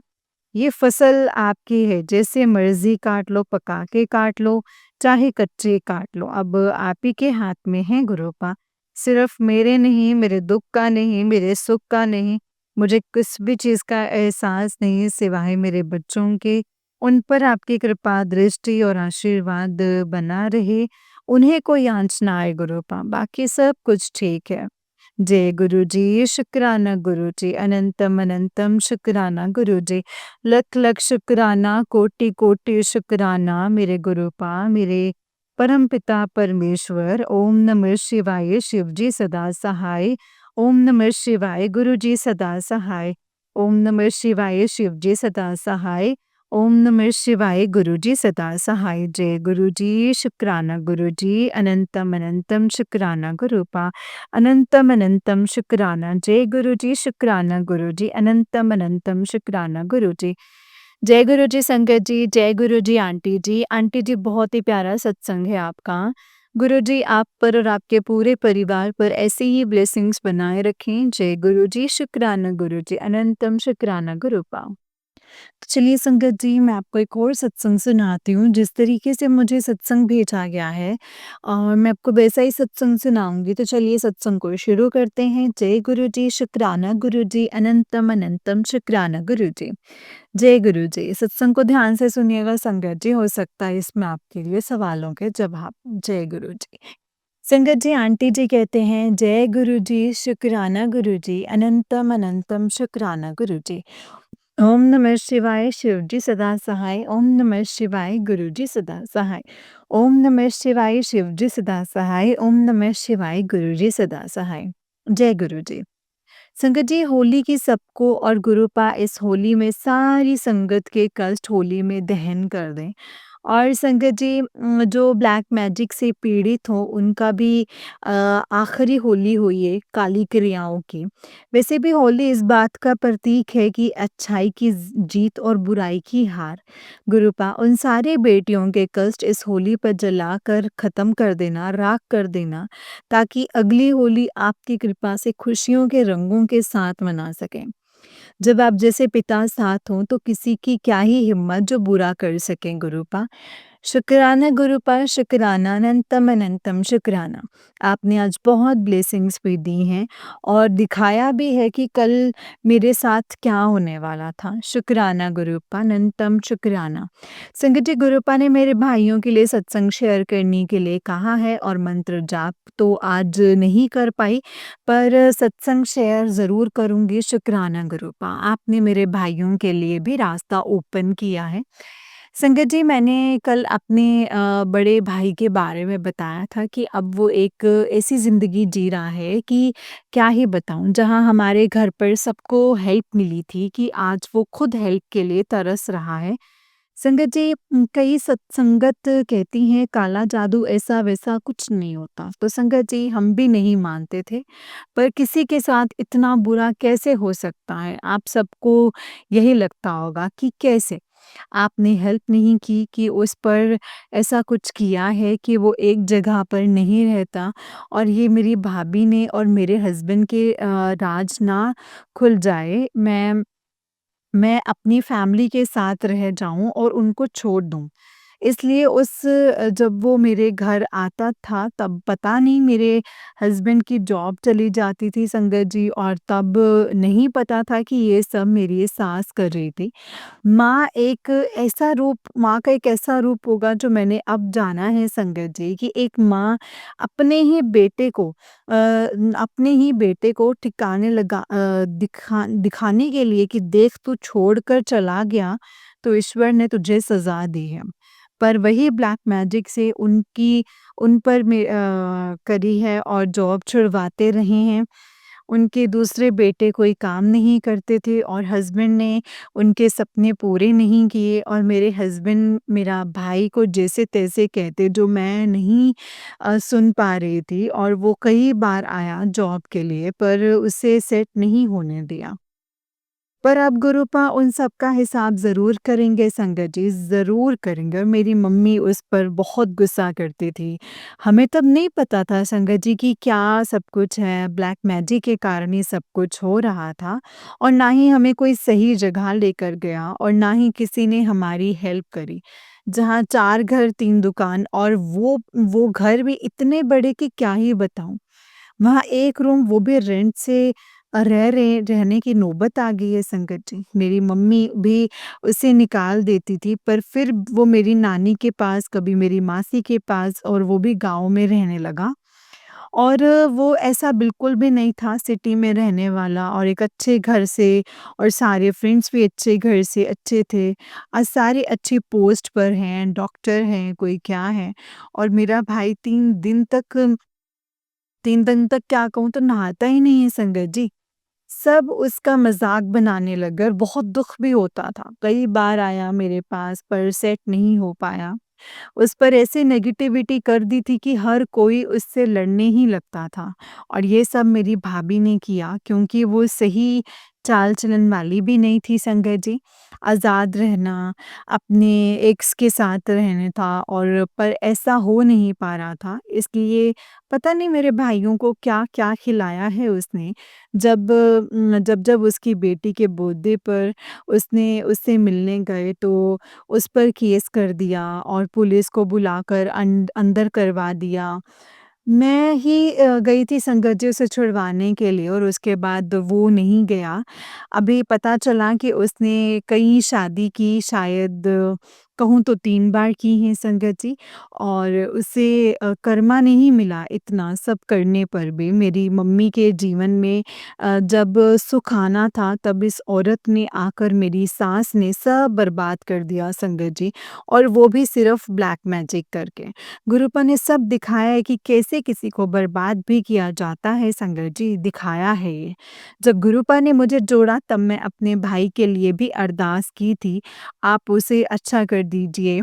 ये फ़सल आपकी है, जैसे मर्ज़ी काट लो, पका के काट लो, चाहे कच्चे काट लो, अब आप ही के हाथ में है गुरुपा। सिर्फ़ मेरे नहीं, मेरे दुःख का नहीं, मेरे सुख का नहीं, मुझे किस भी चीज़ का एहसास नहीं है सिवाय मेरे बच्चों के। उन पर आपकी कृपा, दृष्टि और आशीर्वाद बना रहे, उन्हें कोई आँच ना आए गुरुपा, बाकी सब कुछ ठीक है। जय गुरु जी, शुक्राना गुरु जी, अनंतम अनंतम शुक्राना गुरु जी, लख लख शुक्राना, कोटि कोटि शुक्राना मेरे गुरुपा, मेरे परम पिता परमेश्वर। ओम नमः शिवाय शिव जी सदा सहाय। ओम नमः शिवाय गुरु जी सदा सहाय। ओम नमः शिवाय शिव जी सदा सहाय। ओम नमः शिवाय गुरु जी सदा सहाय। जय गुरु जी, शुक्राना गुरु जी, अनंतम अनंतम शुक्राना गुरुपा, अनंतम अनंतम शुक्राना। जय गुरु जी, शुक्राना गुरु जी, अनंतम अनंतम शुक्राना गुरु जी। जय गुरु जी संगत जी, जय गुरु जी आंटी जी। आंटी जी बहुत ही प्यारा सत्संग है आपका। गुरुजी आप पर और आपके पूरे परिवार पर ऐसे ही ब्लेसिंग्स बनाए रखें। जय गुरुजी, शुक्राना गुरुजी, अनंतम शुक्राना गुरुपाव। तो चलिए संगत जी, मैं आपको एक और सत्संग सुनाती हूँ। जिस तरीके से मुझे सत्संग भेजा गया है मैं आपको वैसा ही सत्संग सुनाऊँगी। तो चलिए सत्संग को शुरू करते हैं। जय गुरुजी, शुक्राना गुरुजी, अनंतम अनंतम शुक्राना गुरुजी। जय गुरुजी। सत्संग को ध्यान से सुनिएगा संगत जी, हो सकता है इसमें आपके लिए सवालों के जवाब। जय गुरुजी। संगत जी, आंटी जी कहते हैं, जय गुरुजी, शुक्राना गुरुजी, अनंतम अनंतम शुक्राना गुरुजी। ओम नमः शिवाय, शिवजी सदा सहाय। ओम नमः शिवाय, गुरुजी सदा सहाय। ओम नमः शिवाय, शिवजी सदा सहाय। ओम नमः शिवाय, गुरुजी सदा सहाय। जय गुरुजी। संगत जी, होली की सबको और गुरुपा इस होली में सारी संगत के कष्ट होली में दहन कर दें। और संगत जी, जो ब्लैक मैजिक से पीड़ित हो उनका भी आखिरी होली हुई है काली क्रियाओं की। वैसे भी होली इस बात का प्रतीक है कि अच्छाई की जीत और बुराई की हार। गुरुपा उन सारे बेटियों के कष्ट इस होली पर जलाकर खत्म कर देना, राख कर देना, ताकि अगली होली आपकी कृपा से खुशियों के रंगों के साथ मना सकें। जब आप जैसे पिता साथ हों तो किसी की क्या ही हिम्मत जो बुरा कर सकें गुरुपा। शुक्राना गुरुपा, शुक्राना, अनंतम अनंतम शुक्राना। आपने आज बहुत ब्लेसिंग्स भी दी हैं और दिखाया भी है कि कल मेरे साथ क्या होने वाला था। शुक्राना गुरुपा, अनंतम शुक्राना। संगत जी, गुरुपा ने मेरे भाइयों के लिए सत्संग शेयर करने के लिए कहा है और मंत्र जाप तो आज नहीं कर पाई, पर सत्संग शेयर ज़रूर करूँगी। शुक्राना गुरुपा, आपने मेरे भाइयों के लिए भी रास्ता ओपन किया है। संगत जी, मैंने कल अपने बड़े भाई के बारे में बताया था कि अब वो एक ऐसी ज़िंदगी जी रहा है कि क्या ही बताऊँ। जहाँ हमारे घर पर सबको हेल्प मिली थी कि आज वो खुद हेल्प के लिए तरस रहा है। संगत जी, कई सत्संगत कहती हैं काला जादू ऐसा-वैसा कुछ नहीं होता। तो संगत जी, हम भी नहीं मानते थे, पर किसी के साथ इतना बुरा कैसे हो सकता है? आप सबको यही लगता होगा कि कैसे? आपने हेल्प नहीं की कि उस पर ऐसा कुछ किया है कि वो एक जगह पर नहीं रहता और ये मेरी भाभी ने और मेरे हस्बैंड के राज ना खुल जाए। मैं अपनी फैमिली के साथ रह जाऊँ और उनको छोड़ दूँ। इसलिए जब वो मेरे घर आता था तब पता नहीं मेरे हस्बैंड की जॉब चली जाती थी संगत जी, और तब नहीं पता था कि ये सब मेरी सास कर रही थी। माँ का एक ऐसा रूप होगा जो मैंने अब जाना है संगत जी, कि एक माँ अपने ही बेटे को दिखाने के लिए कि देख तू छोड़कर चला गया तो ईश्वर ने तुझे सज़ा दी है। पर वही ब्लैक मैजिक से उन पर करी है और जॉब छुड़वाते रहे हैं। उनके दूसरे बेटे कोई काम नहीं करते थे और हस्बैंड ने उनके सपने पूरे नहीं किए, और मेरे हस्बैंड मेरा भाई को जैसे-तैसे कहते जो मैं नहीं सुन पा रही थी, और वो कई बार आया जॉब के लिए पर उसे सेट नहीं होने दिया। पर अब गुरुपा उन सब का हिसाब ज़रूर करेंगे संगत जी, ज़रूर करेंगे, और मेरी मम्मी उस पर बहुत गुस्सा करती थी। हमें तब नहीं पता था संगत जी कि क्या सब कुछ है, ब्लैक मैजिक के कारण ही सब कुछ हो रहा था, और ना ही हमें कोई सही जगह लेकर गया और ना ही किसी ने हमारी हेल्प करी। जहाँ 4 घर 3 दुकान, और वो घर भी इतने बड़े कि क्या ही बताऊँ। वहाँ एक रूम वो भी रेंट से रहने की नौबत आ गई है संगत जी। मेरी मम्मी भी उसे निकाल देती थी, पर फिर वो मेरी नानी के पास, कभी मेरी मासी के पास, और वो भी गाँव में रहने लगा। और वो ऐसा बिल्कुल भी नहीं था सिटी में रहने वाला, और एक अच्छे घर से, और सारे फ्रेंड्स भी अच्छे घर से अच्छे थे। सारे अच्छी पोस्ट पर हैं, डॉक्टर हैं, कोई क्या है। और मेरा भाई 3 दिन तक क्या कहूँ तो नहाता ही नहीं है संगत जी। सब उसका मज़ाक बनाने लग गए, और बहुत दुःख भी होता था। कई बार आया मेरे पास पर सेट नहीं हो पाया। उस पर ऐसे नेगेटिविटी कर दी थी कि हर कोई उससे लड़ने ही लगता था, और ये सब मेरी भाभी ने किया क्योंकि वो सही चाल-चलन वाली भी नहीं थी संगत जी। आज़ाद रहना, अपने एक्स के साथ रहना था और पर ऐसा हो नहीं पा रहा था। इसलिए पता नहीं मेरे भाइयों को क्या-क्या खिलाया है उसने। जब उसकी बेटी के बर्थडे पर उसने उससे मिलने गए तो उस पर केस कर दिया और पुलिस को बुलाकर अंदर करवा दिया। मैं ही गई थी संगत जी उसे छुड़वाने के लिए और उसके बाद वो नहीं गया। अभी पता चला कि उसने कई शादी की शायद कहूँ तो 3 बार की हैं संगत जी और उसे कर्मा नहीं मिला इतना सब करने पर भी। मेरी मम्मी के जीवन में जब सुख आना था तब इस औरत ने आकर मेरी सास ने सब बर्बाद कर दिया संगत जी और वो भी सिर्फ़ ब्लैक मैजिक करके। गुरुपा ने सब दिखाया है कि कैसे किसी को बर्बाद भी किया जाता है संगत जी, दिखाया है ये। जब गुरुपा ने मुझे जोड़ा तब मैं अपने भाई के लिए भी अरदास की थी, आप उसे अच्छा कर दीजिए।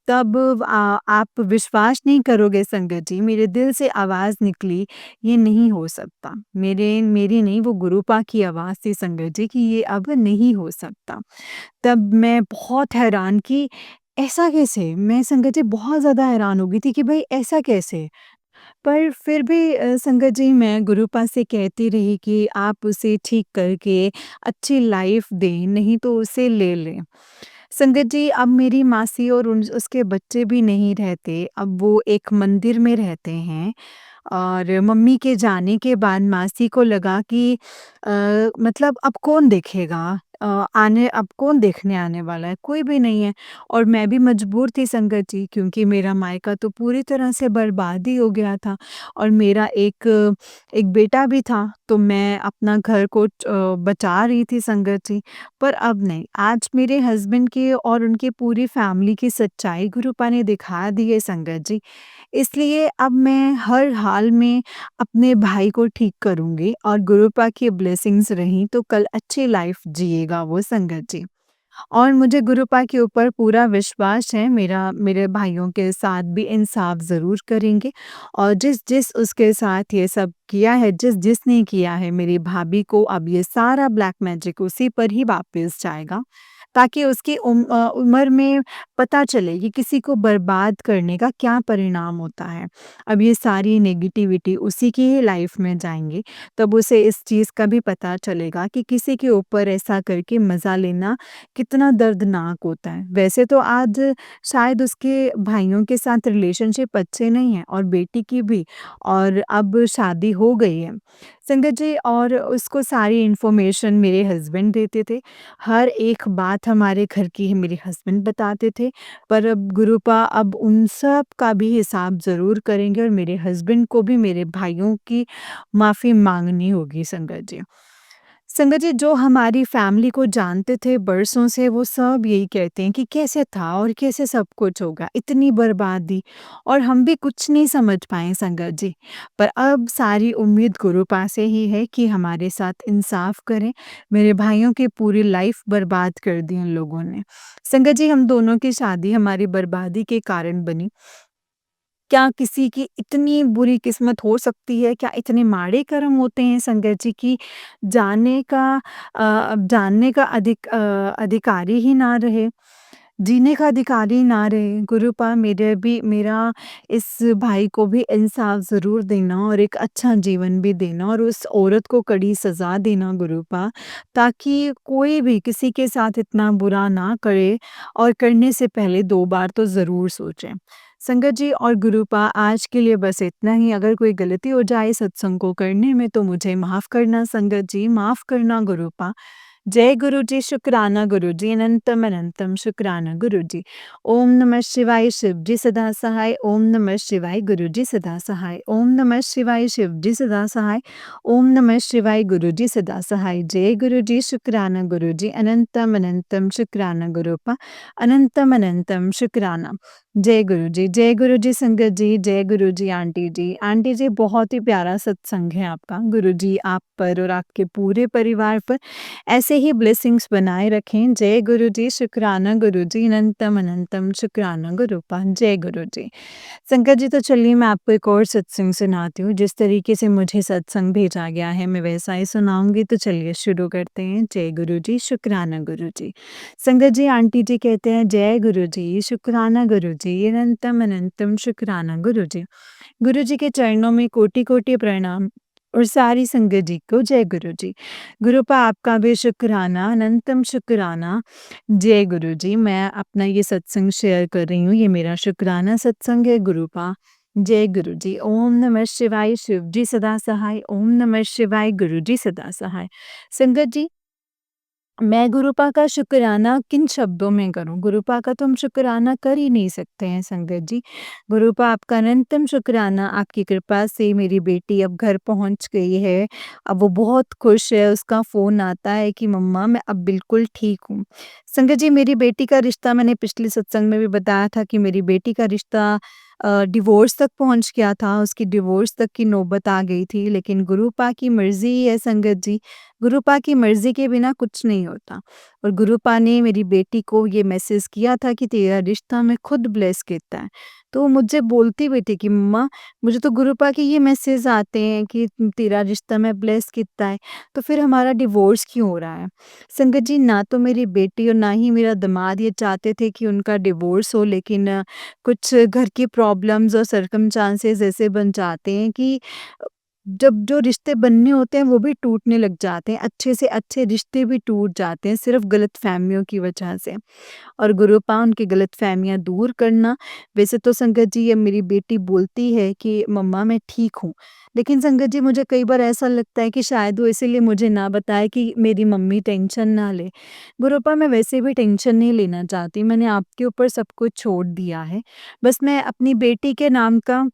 तब आप विश्वास नहीं करोगे संगत जी, मेरे दिल से आवाज़ निकली, ये नहीं हो सकता। मेरी नहीं वो गुरुपा की आवाज़ थी संगत जी कि ये अब नहीं हो सकता। तब मैं बहुत हैरान कि ऐसा कैसे? मैं संगत जी बहुत ज़्यादा हैरान हो गई थी कि भई ऐसा कैसे? पर फिर भी संगत जी मैं गुरुपा से कहती रही कि आप उसे ठीक करके अच्छी लाइफ़ दें, नहीं तो उसे ले लें। संगत जी अब मेरी मासी और उसके बच्चे भी नहीं रहते, अब वो एक मंदिर में रहते हैं। और मम्मी के जाने के बाद मासी को लगा कि मतलब अब कौन देखेगा? आने अब कौन देखने आने वाला है? कोई भी नहीं है और मैं भी मजबूर थी संगत जी क्योंकि मेरा मायका तो पूरी तरह से बर्बाद ही हो गया था और मेरा एक बेटा भी था, तो मैं अपना घर को बचा रही थी संगत जी। पर अब नहीं, आज मेरे हस्बैंड की और उनकी पूरी फैमिली की सच्चाई गुरुपा ने दिखा दी है संगत जी। इसलिए अब मैं हर हाल में अपने भाई को ठीक करूँगी और गुरुपा की ब्लेसिंग्स रहीं तो कल अच्छी लाइफ जिएगा वो संगत जी। और मुझे गुरुपा के ऊपर पूरा विश्वास है, मेरे भाइयों के साथ भी इंसाफ ज़रूर करेंगे और जिस उसके साथ ये सब किया है, जिसने किया है मेरी भाभी को अब ये सारा ब्लैक मैजिक उसी पर ही वापस जाएगा। ताकि उसकी उम्र में पता चले कि किसी को बर्बाद करने का क्या परिणाम होता है। अब ये सारी नेगेटिविटी उसी की ही लाइफ में जाएँगी, तब उसे इस चीज़ का भी पता चलेगा कि किसी के ऊपर ऐसा करके मज़ा लेना कितना दर्दनाक होता है। वैसे तो आज शायद उसके भाइयों के साथ रिलेशनशिप अच्छे नहीं हैं और बेटी की भी और अब शादी हो गई है। संगत जी और उसको सारी इन्फॉर्मेशन मेरे हस्बैंड देते थे। हर एक बात हमारे घर की ही मेरे हस्बैंड बताते थे। पर अब गुरुपा अब उन सब का भी हिसाब ज़रूर करेंगे और मेरे हस्बैंड को भी मेरे भाइयों की माफ़ी माँगनी होगी संगत जी। संगत जी जो हमारी फैमिली को जानते थे बरसों से वो सब यही कहते हैं कि कैसे था और कैसे सब कुछ होगा, इतनी बर्बादी और हम भी कुछ नहीं समझ पाए संगत जी। पर अब सारी उम्मीद गुरुपा से ही है कि हमारे साथ इंसाफ करें, मेरे भाइयों की पूरी लाइफ बर्बाद कर दी उन लोगों ने। संगत जी हम दोनों की शादी हमारी बर्बादी के कारण बनी। क्या किसी की इतनी बुरी किस्मत हो सकती है? क्या इतने माड़े कर्म होते हैं संगत जी कि जानने का जानने का अधिकारी ही ना रहे, जीने का अधिकारी ना रहे। गुरुपा मेरा इस भाई को भी इंसाफ ज़रूर देना और एक अच्छा जीवन भी देना और उस औरत को कड़ी सज़ा देना गुरुपा, ताकि कोई भी किसी के साथ इतना बुरा ना करे और करने से पहले 2 बार तो ज़रूर सोचें। संगत जी और गुरुपा आज के लिए बस इतना ही। अगर कोई गलती हो जाए सत्संग को करने में तो मुझे माफ़ करना संगत जी, माफ़ करना गुरुपा। जय गुरु जी, शुक्राना गुरु जी, अनंतम अनंतम शुक्राना गुरु जी। ओम नमः शिवाय शिव जी सदा सहाय, ओम नमः शिवाय गुरु जी सदा सहाय, ओम नमः शिवाय शिव जी सदा सहाय, ओम नमः शिवाय गुरु जी सदा सहाय। जय गुरु जी, शुक्राना गुरु जी, अनंतम अनंतम शुक्राना गुरुपा, अनंतम अनंतम शुक्राना। जय गुरु जी संगत जी, जय गुरु जी आंटी जी। आंटी जी बहुत ही प्यारा सत्संग है आपका। गुरु जी आप पर और आपके पूरे परिवार पर ऐसे ही ब्लेसिंग्स बनाए रखें। जय गुरु जी, शुक्राना गुरु जी, अनंतम अनंतम शुक्राना गुरुपा। जय गुरु जी। संगत जी तो चलिए मैं आपको एक और सत्संग सुनाती हूँ। जिस तरीके से मुझे सत्संग भेजा गया है मैं वैसा ही सुनाऊँगी तो चलिए शुरू करते हैं। जय गुरु जी, शुक्राना गुरु जी। संगत जी आंटी जी कहते हैं जय गुरु जी, शुक्राना गुरु जी, अनंतम अनंतम शुक्राना गुरु जी। गुरु जी के चरणों में कोटि-कोटि प्रणाम और सारी संगत जी को जय गुरु जी। गुरुपा आपका भी शुक्राना, अनंतम शुक्राना। जय गुरु जी, मैं अपना ये सत्संग शेयर कर रही हूँ, ये मेरा शुक्राना सत्संग है गुरुपा। जय गुरु जी। ओम नमः शिवाय, शिव जी सदा सहाय। ओम नमः शिवाय, गुरु जी सदा सहाय। संगत जी मैं गुरुपा का शुक्राना किन शब्दों में करूँ? गुरुपा का तो हम शुक्राना कर ही नहीं सकते हैं संगत जी। गुरुपा आपका अनंतम शुक्राना, आपकी कृपा से मेरी बेटी अब घर पहुँच गई है। अब वो बहुत खुश है, उसका फ़ोन आता है कि मम्मा मैं अब बिल्कुल ठीक हूँ। संगत जी मेरी बेटी का रिश्ता मैंने पिछले सत्संग में भी बताया था कि मेरी बेटी का रिश्ता डिवोर्स तक पहुँच गया था, उसकी डिवोर्स तक की नौबत आ गई थी। लेकिन गुरुपा की मर्ज़ी ही है संगत जी, गुरुपा की मर्ज़ी के बिना कुछ नहीं होता। और गुरुपा ने मेरी बेटी को ये मैसेज किया था कि तेरा रिश्ता मैं खुद ब्लेस किया है। तो वो मुझसे बोलती भी थी कि मम्मा मुझे तो गुरुपा के ये मैसेज आते हैं कि तेरा रिश्ता मैं ब्लेस किया है, तो फिर हमारा डिवोर्स क्यों हो रहा है? संगत जी ना तो मेरी बेटी और ना ही मेरा दामाद ये चाहते थे कि उनका डिवोर्स हो, लेकिन कुछ घर की प्रॉब्लम्स और सर्कमस्टांसेस ऐसे बन जाते हैं कि जब जो रिश्ते बनने होते हैं वो भी टूटने लग जाते हैं, अच्छे से अच्छे रिश्ते भी टूट जाते हैं सिर्फ़ गलतफ़हमियों की वजह से। और गुरुपा उनकी गलतफ़हमियाँ दूर करना, वैसे तो संगत जी ये मेरी बेटी बोलती है कि मम्मा मैं ठीक हूँ। लेकिन संगत जी मुझे कई बार ऐसा लगता है कि शायद वो इसीलिए मुझे ना बताए कि मेरी मम्मी टेंशन ना ले। गुरुपा मैं वैसे भी टेंशन नहीं लेना चाहती, मैंने आपके ऊपर सब कुछ छोड़ दिया है। बस मैं अपनी बेटी के नाम का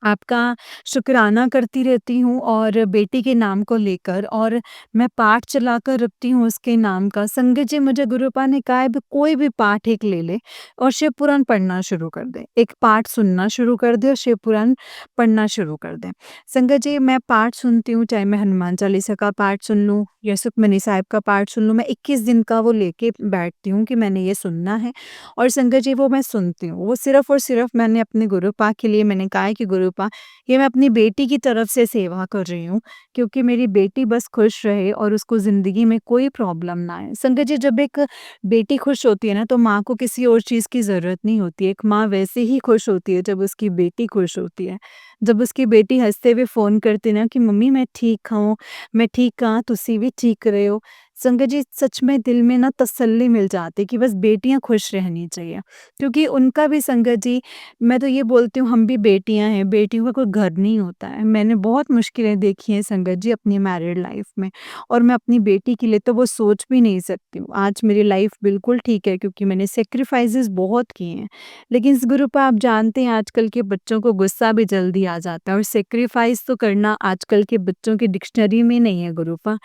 आपका शुक्राना करती रहती हूँ और बेटी के नाम को लेकर, और मैं पाठ चलाकर रखती हूँ उसके नाम का। संगत जी मुझे गुरुपा ने कहा है कोई भी पाठ एक ले ले और शिव पुराण पढ़ना शुरू कर दे। एक पाठ सुनना शुरू कर दे और शिव पुराण पढ़ना शुरू कर दे। संगत जी मैं पाठ सुनती हूँ, चाहे मैं हनुमान चालीसा का पाठ सुन लूँ या सुखमनी साहिब का पाठ सुन लूँ, मैं 21 दिन का वो लेके बैठती हूँ कि मैंने ये सुनना है। और संगत जी वो मैं सुनती हूँ। वो सिर्फ़ और सिर्फ़ मैंने अपने गुरुपा के लिए मैंने कहा है कि गुरुपा ये मैं अपनी बेटी की तरफ से सेवा कर रही हूँ, क्योंकि मेरी बेटी बस खुश रहे और उसको ज़िंदगी में कोई प्रॉब्लम ना आए। संगत जी जब एक बेटी खुश होती है ना तो माँ को किसी और चीज़ की ज़रूरत नहीं होती है। एक माँ वैसे ही खुश होती है जब उसकी बेटी खुश होती है। जब उसकी बेटी हँसते हुए फ़ोन करती है ना कि मम्मी मैं ठीक हूँ, मैं ठीक हाँ, तुसी भी ठीक रहे हो। संगत जी सच में दिल में ना तसल्ली मिल जाती है कि बस बेटियाँ खुश रहनी चाहिए। क्योंकि उनका भी संगत जी, मैं तो ये बोलती हूँ हम भी बेटियाँ हैं, बेटियों का कोई घर नहीं होता है। मैंने बहुत मुश्किलें देखी हैं संगत जी अपनी मैरिड लाइफ़ में, और मैं अपनी बेटी के लिए तो वो सोच भी नहीं सकती हूँ। आज मेरी लाइफ़ बिल्कुल ठीक है क्योंकि मैंने सैक्रिफ़ाइसेस बहुत किए हैं। लेकिन इस गुरु पे आप जानते हैं आजकल के बच्चों को गुस्सा भी जल्दी आ जाता है, और सैक्रिफ़ाइस तो करना आजकल के बच्चों की डिक्शनरी में नहीं है गुरुपा।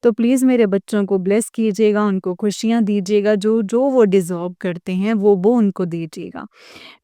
तो प्लीज़ मेरे बच्चों को ब्लेस कीजिएगा, उनको खुशियाँ दीजिएगा, जो वो डिज़र्व करते हैं वो उनको दीजिएगा।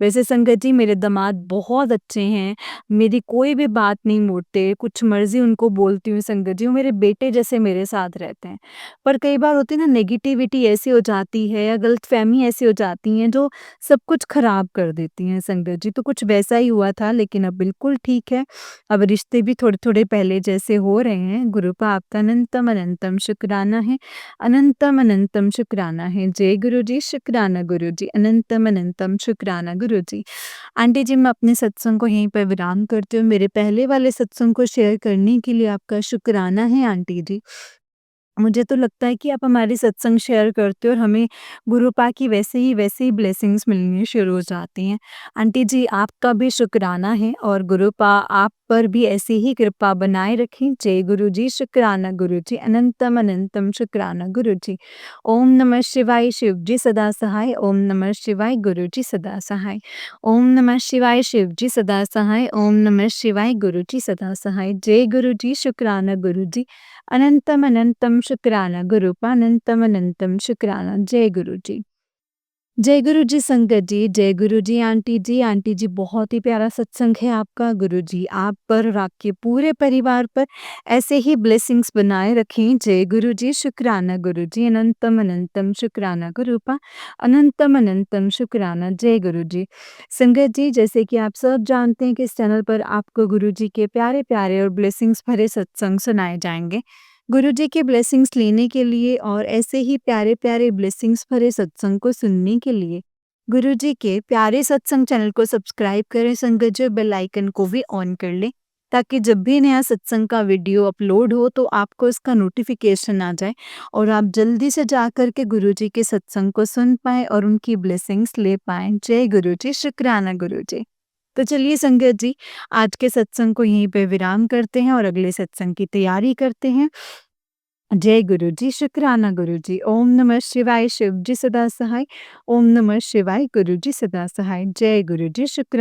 वैसे संगत जी मेरे दामाद बहुत अच्छे हैं, मेरी कोई भी बात नहीं मोड़ते, कुछ मर्ज़ी उनको बोलती हूँ संगत जी, वो मेरे बेटे जैसे मेरे साथ रहते हैं। पर कई बार होती है ना नेगेटिविटी ऐसी हो जाती है या गलतफ़हमी ऐसी हो जाती हैं जो सब कुछ ख़राब कर देती हैं संगत जी, तो कुछ वैसा ही हुआ था लेकिन अब बिल्कुल ठीक है। अब रिश्ते भी थोड़े-थोड़े पहले जैसे हो रहे हैं। गुरुपा आपका अनंतम अनंतम शुक्राना है। अनंतम अनंतम शुक्राना है। जय गुरु जी, शुक्राना गुरु जी, अनंतम अनंतम शुक्राना गुरु जी। आंटी जी मैं अपने सत्संग को यहीं पर विराम करती हूँ। मेरे पहले वाले सत्संग को शेयर करने के लिए आपका शुक्राना है आंटी जी। मुझे तो लगता है कि आप हमारे सत्संग शेयर करते हो और हमें गुरुपा की वैसे ही ब्लेसिंग्स मिलनी शुरू हो जाती हैं। आंटी जी आपका भी शुक्राना है और गुरुपा आप पर भी ऐसी ही कृपा बनाए रखें। जय गुरु जी, शुक्राना गुरु जी, अनंतम अनंतम शुक्राना गुरु जी। ओम नमः शिवाय, शिव जी सदा सहाय। ओम नमः शिवाय, गुरु जी सदा सहाय। ओम नमः शिवाय, शिव जी सदा सहाय। ओम नमः शिवाय, गुरु जी सदा सहाय। जय गुरु जी, शुक्राना गुरु जी, अनंतम अनंतम शुक्राना गुरुपा, अनंतम अनंतम शुक्राना। जय गुरु जी। जय गुरु जी संगत जी, जय गुरु जी आंटी जी बहुत ही प्यारा सत्संग है आपका। गुरु जी आप पर और आपके पूरे परिवार पर ऐसे ही ब्लेसिंग्स बनाए रखें। जय गुरु जी, शुक्राना गुरु जी, अनंतम अनंतम शुक्राना गुरुपा, अनंतम अनंतम शुक्राना। जय गुरु जी। संगत जी जैसे कि आप सब जानते हैं कि इस चैनल पर आपको गुरु जी के प्यारे-प्यारे और ब्लेसिंग्स भरे सत्संग सुनाए जाएँगे। गुरु जी के ब्लेसिंग्स लेने के लिए और ऐसे ही प्यारे-प्यारे ब्लेसिंग्स भरे सत्संग को सुनने के लिए गुरु जी के प्यारे सत्संग चैनल को सब्सक्राइब करें संगत जी, बेल आइकन को भी ऑन कर लें ताकि जब भी नया सत्संग का वीडियो अपलोड हो तो आपको इसका नोटिफिकेशन आ जाए और आप जल्दी से जाकर के गुरु जी के सत्संग को सुन पाएँ और उनकी ब्लेसिंग्स ले पाएँ। जय गुरु जी, शुक्राना गुरु जी। तो चलिए संगत जी, आज के सत्संग को यहीं पे विराम करते हैं और अगले सत्संग की तैयारी करते हैं। जय गुरु जी, शुक्राना गुरु जी। ओम नमः शिवाय, शिव जी सदा सहाय। ओम नमः शिवाय, गुरु जी सदा सहाय। जय गुरु जी, शुक्राना।